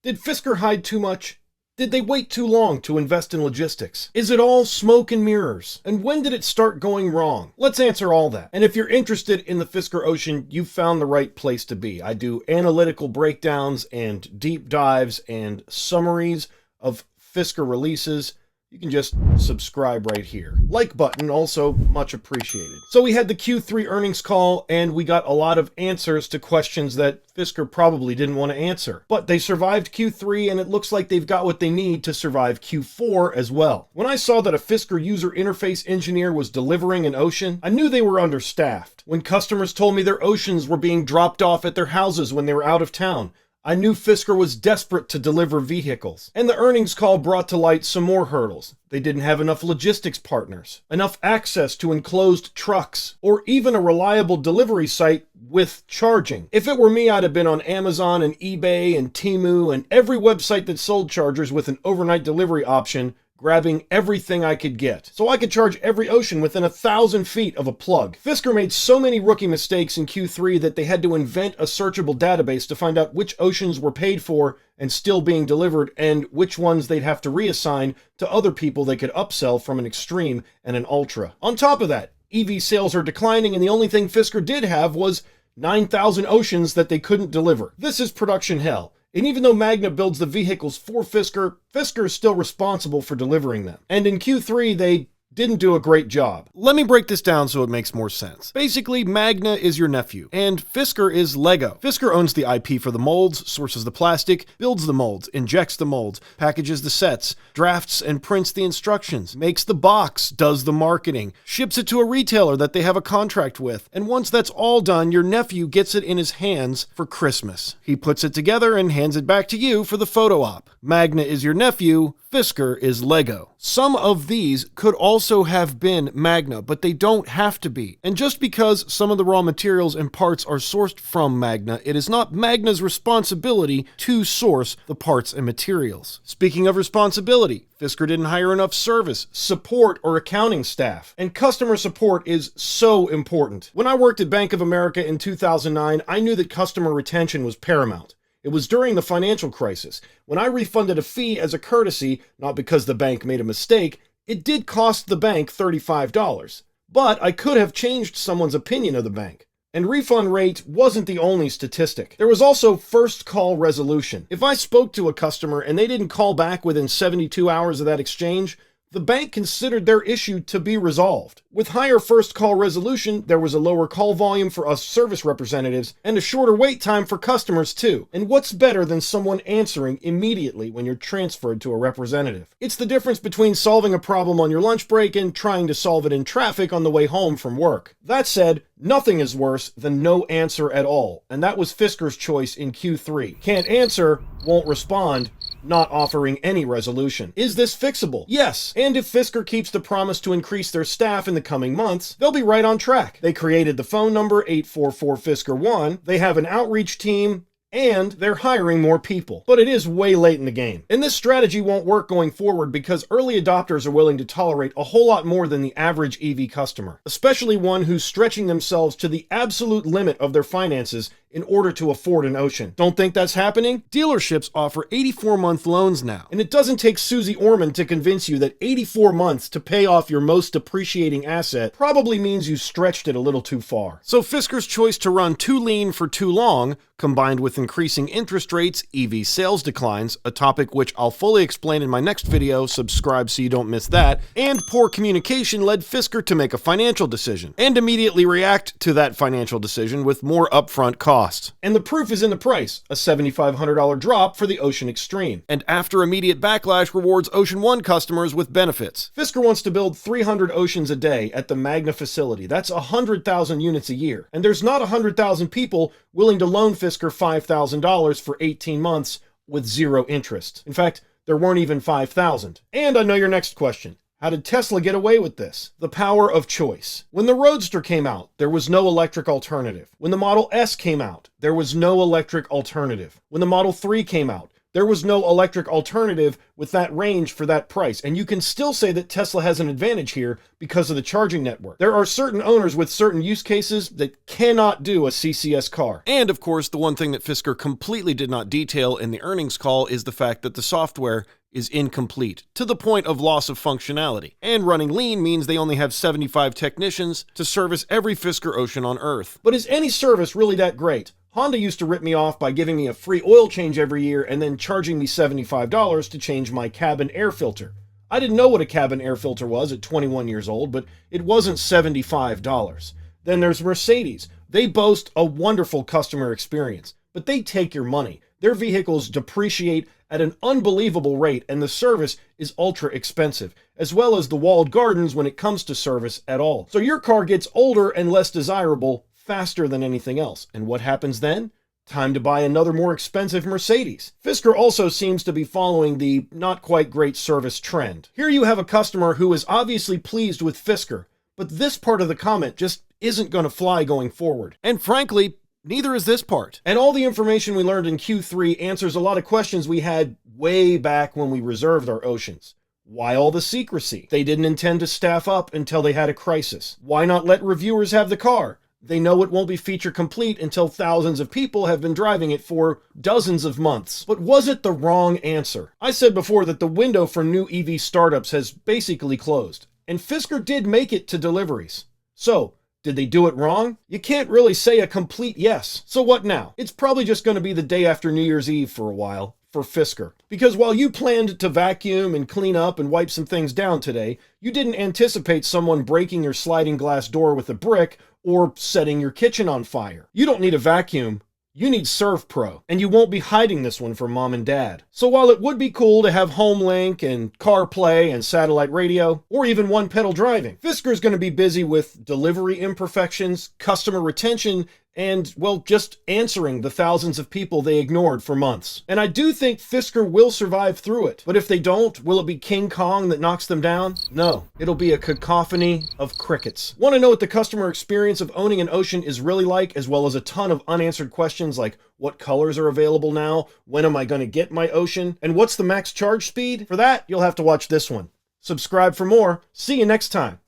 Did Fisker hide too much? Did they wait too long to invest in logistics? Is it all smoke and mirrors? And when did it start going wrong? Let's answer all that. And if you're interested in the Fisker Ocean, you've found the right place to be. I do analytical breakdowns and deep dives and summaries of Fisker releases. You can just subscribe right here. Like button, also much appreciated. So we had the Q3 earnings call, and we got a lot of answers to questions that Fisker probably didn't want to answer. But they survived Q3, and it looks like they've got what they need to survive Q4 as well. When I saw that a Fisker user interface engineer was delivering an Ocean, I knew they were understaffed. When customers told me their Oceans were being dropped off at their houses when they were out of town, I knew Fisker was desperate to deliver vehicles. And the earnings call brought to light some more hurdles. They didn't have enough logistics partners, enough access to enclosed trucks, or even a reliable delivery site with charging. If it were me, I'd have been on Amazon and eBay and Temu and every website that sold chargers with an overnight delivery option, grabbing everything I could get, so I could charge every Ocean within 1,000 feet of a plug. Fisker made so many rookie mistakes in Q3 that they had to invent a searchable database to find out which Oceans were paid for and still being delivered, and which ones they'd have to reassign to other people they could upsell from an Extreme and an Ultra. On top of that, EV sales are declining, and the only thing Fisker did have was 9,000 Oceans that they couldn't deliver. This is production hell. And even though Magna builds the vehicles for Fisker, Fisker is still responsible for delivering them. And in Q3, they didn't do a great job. Let me break this down so it makes more sense. Basically, Magna is your nephew, and Fisker is Lego. Fisker owns the IP for the molds, sources the plastic, builds the molds, injects the molds, packages the sets, drafts and prints the instructions, makes the box, does the marketing, ships it to a retailer that they have a contract with, and once that's all done, your nephew gets it in his hands for Christmas. He puts it together and hands it back to you for the photo op. Magna is your nephew, Fisker is Lego. Some of these could also have been Magna, but they don't have to be. And just because some of the raw materials and parts are sourced from Magna, it is not Magna's responsibility to source the parts and materials. Speaking of responsibility, Fisker didn't hire enough service, support, or accounting staff. And customer support is so important. When I worked at Bank of America in 2009, I knew that customer retention was paramount. It was during the financial crisis. When I refunded a fee as a courtesy, not because the bank made a mistake, it did cost the bank $35. But I could have changed someone's opinion of the bank. And refund rate wasn't the only statistic. There was also first call resolution. If I spoke to a customer and they didn't call back within 72 hours of that exchange, the bank considered their issue to be resolved. With higher first call resolution, there was a lower call volume for us service representatives and a shorter wait time for customers too. And what's better than someone answering immediately when you're transferred to a representative? It's the difference between solving a problem on your lunch break and trying to solve it in traffic on the way home from work. That said, nothing is worse than no answer at all, and that was Fisker's choice in Q3. Can't answer, won't respond, not offering any resolution. Is this fixable? Yes. And if Fisker keeps the promise to increase their staff in the coming months, they'll be right on track. They created the phone number 844-FISKER-1, they have an outreach team, and they're hiring more people. But it is way late in the game. And this strategy won't work going forward because early adopters are willing to tolerate a whole lot more than the average EV customer, especially one who's stretching themselves to the absolute limit of their finances in order to afford an Ocean. Don't think that's happening? Dealerships offer 84-month loans now, and it doesn't take Susie Orman to convince you that 84 months to pay off your most depreciating asset probably means you stretched it a little too far. So Fisker's choice to run too lean for too long, combined with increasing interest rates, EV sales declines, a topic which I'll fully explain in my next video, subscribe so you don't miss that, and poor communication led Fisker to make a financial decision, and immediately react to that financial decision with more upfront costs. And the proof is in the price, a $7,500 drop for the Ocean Extreme. And after immediate backlash rewards Ocean One customers with benefits. Fisker wants to build 300 Oceans a day at the Magna facility. That's 100,000 units a year. And there's not 100,000 people willing to loan Fisker $5,000 for 18 months with zero interest. In fact, there weren't even 5,000. And I know your next question. How did Tesla get away with this? The power of choice. When the Roadster came out, there was no electric alternative. When the Model S came out, there was no electric alternative. When the Model 3 came out, There was no electric alternative with that range for that price, and you can still say that Tesla has an advantage here because of the charging network. There are certain owners with certain use cases that cannot do a CCS car. And of course, the one thing that Fisker completely did not detail in the earnings call is the fact that the software is incomplete, to the point of loss of functionality. And running lean means they only have 75 technicians to service every Fisker Ocean on Earth. But is any service really that great? Honda used to rip me off by giving me a free oil change every year and then charging me $75 to change my cabin air filter. I didn't know what a cabin air filter was at 21 years old, but it wasn't $75. Then there's Mercedes. They boast a wonderful customer experience, but they take your money. Their vehicles depreciate at an unbelievable rate, and the service is ultra expensive, as well as the walled gardens when it comes to service at all. So your car gets older and less desirable faster than anything else. And what happens then? Time to buy another more expensive Mercedes. Fisker also seems to be following the not quite great service trend. Here you have a customer who is obviously pleased with Fisker, but this part of the comment just isn't going to fly going forward. And frankly, neither is this part. And all the information we learned in Q3 answers a lot of questions we had way back when we reserved our Oceans. Why all the secrecy? They didn't intend to staff up until they had a crisis. Why not let reviewers have the car? They know it won't be feature complete until thousands of people have been driving it for dozens of months. But was it the wrong answer? I said before that the window for new EV startups has basically closed, and Fisker did make it to deliveries. So, did they do it wrong? You can't really say a complete yes. So what now? It's probably just going to be the day after New Year's Eve for a while for Fisker. Because while you planned to vacuum and clean up and wipe some things down today, you didn't anticipate someone breaking your sliding glass door with a brick or setting your kitchen on fire. You don't need a vacuum. You need ServPro, and you won't be hiding this one from mom and dad. So while it would be cool to have HomeLink and CarPlay and satellite radio, or even one-pedal driving, Fisker's going to be busy with delivery imperfections, customer retention, and, well, just answering the thousands of people they ignored for months. And I do think Fisker will survive through it. But if they don't, will it be King Kong that knocks them down? No. It'll be a cacophony of crickets. Want to know what the customer experience of owning an Ocean is really like, as well as a ton of unanswered questions like what colors are available now, when am I going to get my Ocean, and what's the max charge speed? For that, you'll have to watch this one. Subscribe for more. See you next time.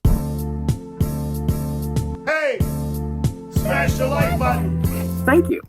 Hey! Smash the like button. Thank you.